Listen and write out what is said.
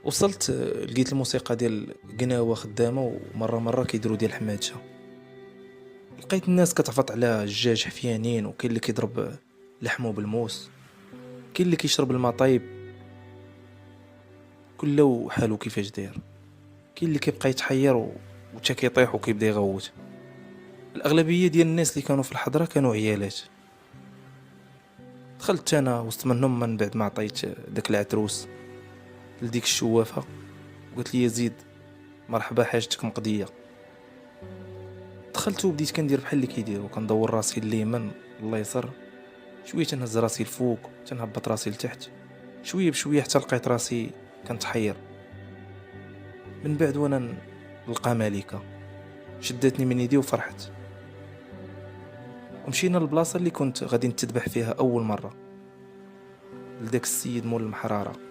وصلت لقيت الموسيقى ديال قناوة خدامة، ومرة كيديروا ديال حماتشة. لقيت الناس كتعفط على الدجاج حفيانين، وكاين اللي كيضرب لحمه بالموس، كاين اللي كيشرب الماء طايب، كله وحالو كيفاش داير. كاين اللي كيبقى يتحير وتا كيطيح وكيبدا يغوت. الاغلبيه ديال الناس اللي كانوا في الحضره كانوا عيالات. دخلت انا وسط منهم من بعد ما عطيت داك العتروس لديك الشوافه، قلت لي يزيد مرحبا حاجتك مقضيه. دخلت وبديت كندير بحال اللي كيديروا، كندور راسي اليمين اليسار، شويه تنهز راسي الفوق تنهبط راسي لتحت، شويه بشويه حتى لقيت راسي كنتحير. من بعد وانا نلقى ملكه شدتني من يدي وفرحت، ومشينا للبلاصه اللي كنت غادي نتذبح فيها اول مره، لداك السيد مول المحراره.